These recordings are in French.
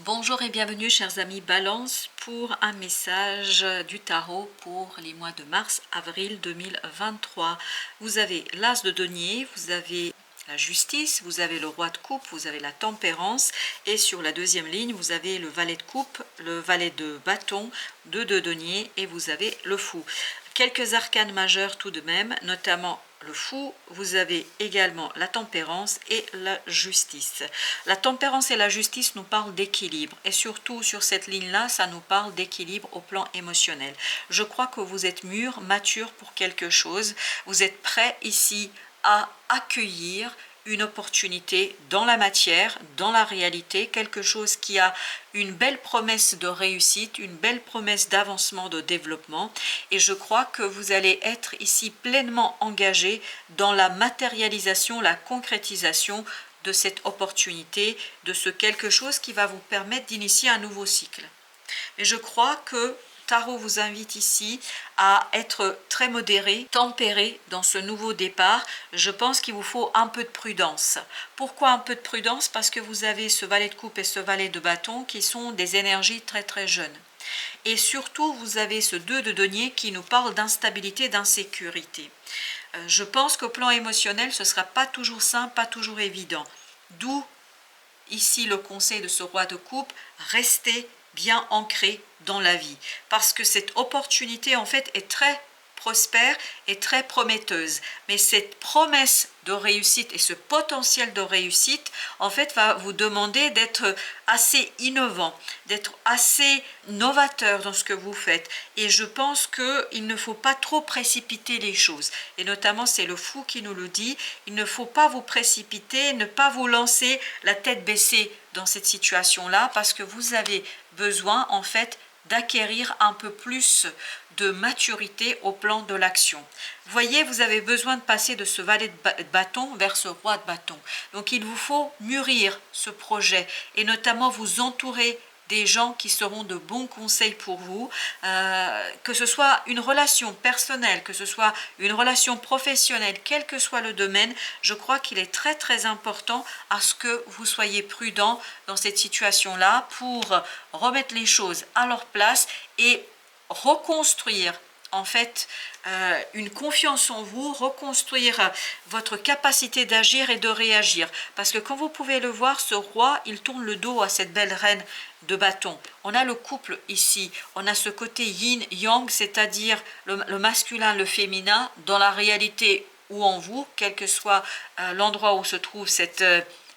Bonjour et bienvenue chers amis Balance pour un message du tarot pour les mois de mars-avril 2023. Vous avez l'As de denier, vous avez la justice, vous avez le roi de coupe, vous avez la tempérance et sur la deuxième ligne vous avez le valet de coupe, le valet de bâton, deux de denier et vous avez le fou. Quelques arcanes majeurs tout de même, notamment le fou, vous avez également la tempérance et la justice. La tempérance et la justice nous parlent d'équilibre et surtout sur cette ligne-là, ça nous parle d'équilibre au plan émotionnel. Je crois que vous êtes mûr, mature pour quelque chose. Vous êtes prêt ici à accueillir une opportunité dans la matière, dans la réalité, quelque chose qui a une belle promesse de réussite, une belle promesse d'avancement, de développement. Et je crois que vous allez être ici pleinement engagé dans la matérialisation, la concrétisation de cette opportunité, de ce quelque chose qui va vous permettre d'initier un nouveau cycle. Mais je crois que Tarot vous invite ici à être très modéré, tempéré dans ce nouveau départ. Je pense qu'il vous faut un peu de prudence. Pourquoi un peu de prudence? Parce que vous avez ce valet de coupe et ce valet de bâton qui sont des énergies très très jeunes. Et surtout, vous avez ce 2 de denier qui nous parle d'instabilité, d'insécurité. Je pense qu'au plan émotionnel, ce ne sera pas toujours simple, pas toujours évident. D'où ici le conseil de ce roi de coupe, restez bien ancré dans la vie. Parce que cette opportunité, en fait, est très prospère et très prometteuse. Mais cette promesse de réussite et ce potentiel de réussite, en fait, va vous demander d'être assez innovant, d'être assez novateur dans ce que vous faites. Et je pense qu'il ne faut pas trop précipiter les choses. Et notamment, c'est le fou qui nous le dit, il ne faut pas vous précipiter, ne pas vous lancer la tête baissée dans cette situation-là, parce que vous avez besoin, en fait, d'acquérir un peu plus de maturité au plan de l'action. Voyez, vous avez besoin de passer de ce valet de bâton vers ce roi de bâton. Donc il vous faut mûrir ce projet et notamment vous entourer des gens qui seront de bons conseils pour vous, que ce soit une relation personnelle, que ce soit une relation professionnelle, quel que soit le domaine, je crois qu'il est très très important à ce que vous soyez prudent dans cette situation-là pour remettre les choses à leur place et reconstruire en fait une confiance en vous, reconstruire votre capacité d'agir et de réagir. Parce que comme vous pouvez le voir, ce roi, il tourne le dos à cette belle reine de bâton. On a le couple ici, on a ce côté yin-yang, c'est-à-dire le masculin, le féminin, dans la réalité ou en vous, quel que soit l'endroit où se trouve cette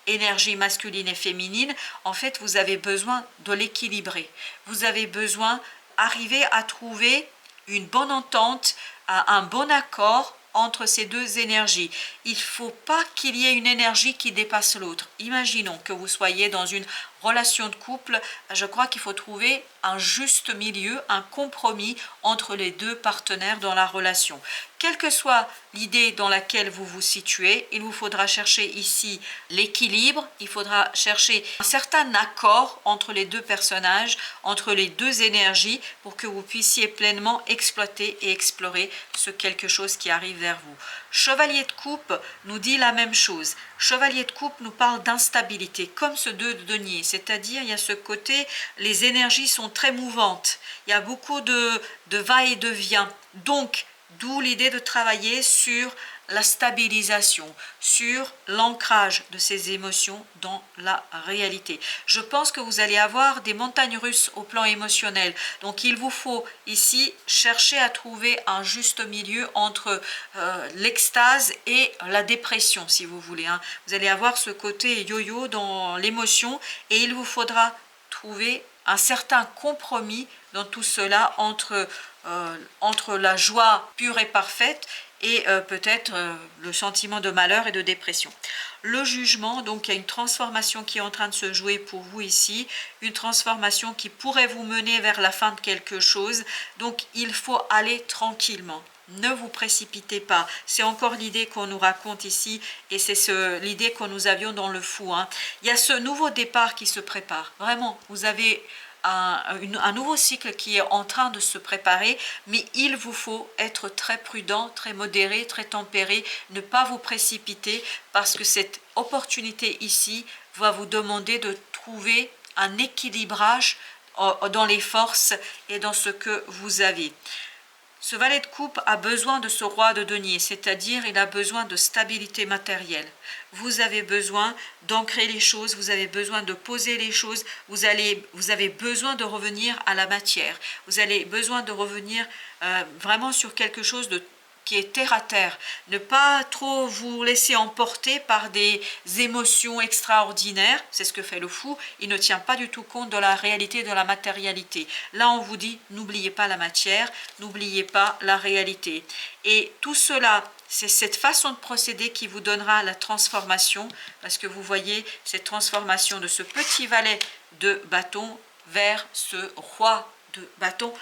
énergie masculine et féminine, en fait, vous avez besoin de l'équilibrer. Vous avez besoin d'arriver à trouver une bonne entente, un bon accord entre ces deux énergies. Il ne faut pas qu'il y ait une énergie qui dépasse l'autre. Imaginons que vous soyez dans une relation de couple, je crois qu'il faut trouver un juste milieu, un compromis entre les deux partenaires dans la relation. Quelle que soit l'idée dans laquelle vous vous situez, il vous faudra chercher ici l'équilibre, il faudra chercher un certain accord entre les deux personnages, entre les deux énergies, pour que vous puissiez pleinement exploiter et explorer ce quelque chose qui arrive vers vous. Chevalier de coupe nous dit la même chose. Chevalier de coupe nous parle d'instabilité, comme ce 2 de denier, c'est-à-dire il y a ce côté, les énergies sont très mouvantes, il y a beaucoup de va et de vient, donc d'où l'idée de travailler sur la stabilisation, sur l'ancrage de ces émotions dans la réalité. Je pense que vous allez avoir des montagnes russes au plan émotionnel. Donc il vous faut ici chercher à trouver un juste milieu entre l'extase et la dépression, si vous voulez. Vous allez avoir ce côté yo-yo dans l'émotion et il vous faudra trouver un certain compromis dans tout cela entre la joie pure et parfaite et peut-être le sentiment de malheur et de dépression. Le jugement, donc il y a une transformation qui est en train de se jouer pour vous ici, une transformation qui pourrait vous mener vers la fin de quelque chose, donc il faut aller tranquillement. Ne vous précipitez pas, c'est encore l'idée qu'on nous raconte ici et c'est l'idée que nous avions dans le fou. Il y a ce nouveau départ qui se prépare, vraiment, vous avez un nouveau cycle qui est en train de se préparer, mais il vous faut être très prudent, très modéré, très tempéré, ne pas vous précipiter parce que cette opportunité ici va vous demander de trouver un équilibrage dans les forces et dans ce que vous avez. Ce valet de coupe a besoin de ce roi de denier, c'est-à-dire il a besoin de stabilité matérielle. Vous avez besoin d'ancrer les choses, vous avez besoin de poser les choses, vous avez besoin de revenir à la matière. Vous avez besoin de revenir vraiment sur quelque chose qui est terre à terre. Ne pas trop vous laisser emporter par des émotions extraordinaires. C'est ce que fait le fou. Il ne tient pas du tout compte de la réalité, de la matérialité. Là, on vous dit, n'oubliez pas la matière, n'oubliez pas la réalité. Et tout cela, c'est cette façon de procéder qui vous donnera la transformation, parce que vous voyez cette transformation de ce petit valet de bâton vers ce roi de bâton,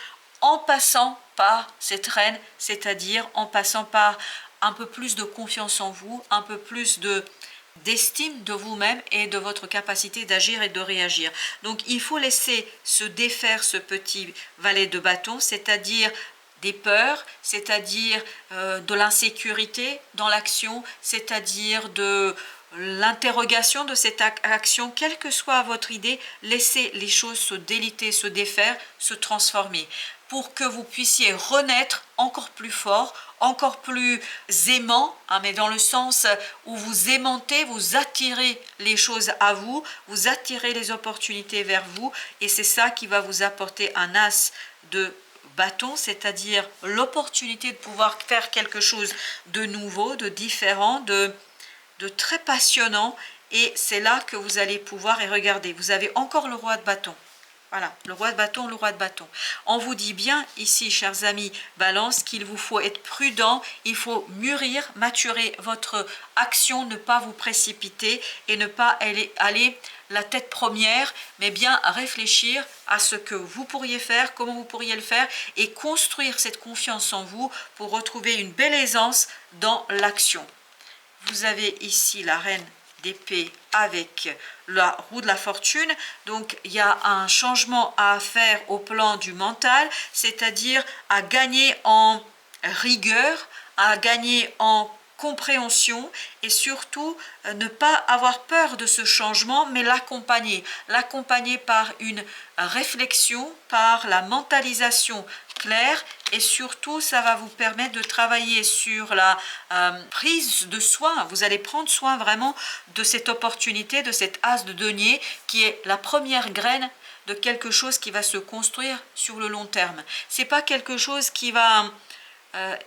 en passant par cette reine, c'est-à-dire en passant par un peu plus de confiance en vous, un peu plus d'estime de vous-même et de votre capacité d'agir et de réagir. Donc il faut laisser se défaire ce petit valet de bâton, c'est-à-dire des peurs, c'est-à-dire de l'insécurité dans l'action, c'est-à-dire de l'interrogation de cette action, quelle que soit votre idée, laissez les choses se déliter, se défaire, se transformer, pour que vous puissiez renaître encore plus fort, encore plus aimant, mais dans le sens où vous aimantez, vous attirez les choses à vous, vous attirez les opportunités vers vous, et c'est ça qui va vous apporter un as de bâton, c'est-à-dire l'opportunité de pouvoir faire quelque chose de nouveau, de différent, de très passionnant, et c'est là que vous allez pouvoir, et regardez, vous avez encore le roi de bâton. Voilà, le roi de bâton, le roi de bâton. On vous dit bien ici, chers amis Balance, qu'il vous faut être prudent, il faut mûrir, maturer votre action, ne pas vous précipiter et ne pas aller la tête première, mais bien réfléchir à ce que vous pourriez faire, comment vous pourriez le faire, et construire cette confiance en vous pour retrouver une belle aisance dans l'action. Vous avez ici la reine d'épée avec la roue de la fortune. Donc il y a un changement à faire au plan du mental, c'est-à-dire à gagner en rigueur, à gagner en compréhension, et surtout ne pas avoir peur de ce changement, mais l'accompagner par une réflexion, par la mentalisation claire, et surtout ça va vous permettre de travailler sur la prise de soin. Vous allez prendre soin vraiment de cette opportunité, de cet as de denier qui est la première graine de quelque chose qui va se construire sur le long terme. C'est pas quelque chose qui va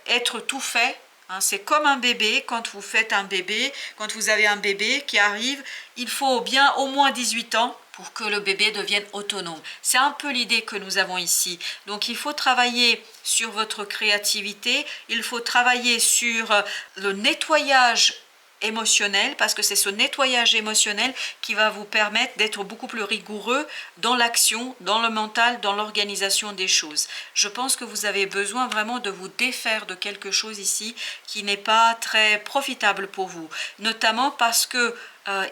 être tout fait. C'est comme un bébé. Quand vous faites un bébé, quand vous avez un bébé qui arrive, il faut bien au moins 18 ans pour que le bébé devienne autonome. C'est un peu l'idée que nous avons ici. Donc il faut travailler sur votre créativité, il faut travailler sur le nettoyage émotionnel, parce que c'est ce nettoyage émotionnel qui va vous permettre d'être beaucoup plus rigoureux dans l'action, dans le mental, dans l'organisation des choses. Je pense que vous avez besoin vraiment de vous défaire de quelque chose ici qui n'est pas très profitable pour vous, notamment parce que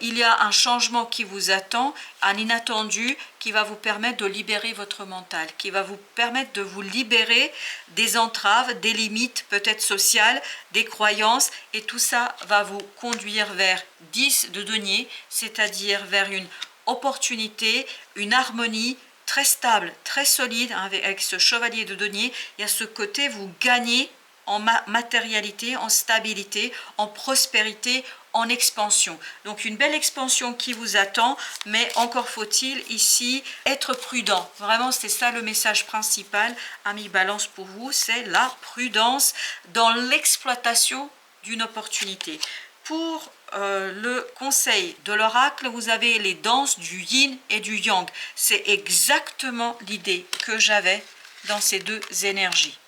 il y a un changement qui vous attend, un inattendu qui va vous permettre de libérer votre mental, qui va vous permettre de vous libérer des entraves, des limites peut-être sociales, des croyances, et tout ça va vous conduire vers 10 de denier, c'est-à-dire vers une opportunité, une harmonie très stable, très solide. Avec ce chevalier de denier, il y a ce côté, vous gagnez en matérialité, en stabilité, en prospérité, en expansion. Donc une belle expansion qui vous attend, mais encore faut-il ici être prudent. Vraiment, c'est ça le message principal, amis Balance, pour vous, c'est la prudence dans l'exploitation d'une opportunité. Pour le conseil de l'oracle, vous avez les danses du yin et du yang. C'est exactement l'idée que j'avais dans ces deux énergies,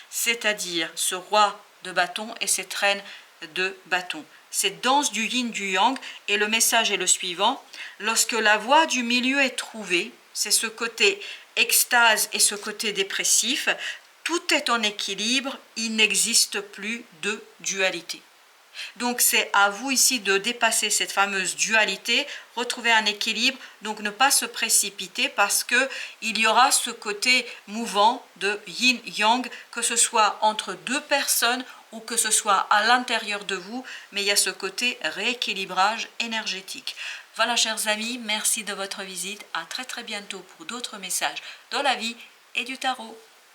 c'est-à-dire ce roi de bâton et cette reine de bâton. Cette danse du yin du yang, et le message est le suivant: lorsque la voie du milieu est trouvée, c'est ce côté extase et ce côté dépressif, tout est en équilibre, il n'existe plus de dualité. Donc c'est à vous ici de dépasser cette fameuse dualité, retrouver un équilibre, donc ne pas se précipiter, parce que il y aura ce côté mouvant de yin-yang, que ce soit entre deux personnes ou que ce soit à l'intérieur de vous, mais il y a ce côté rééquilibrage énergétique. Voilà chers amis, merci de votre visite. À très bientôt pour d'autres messages dans la vie et du tarot.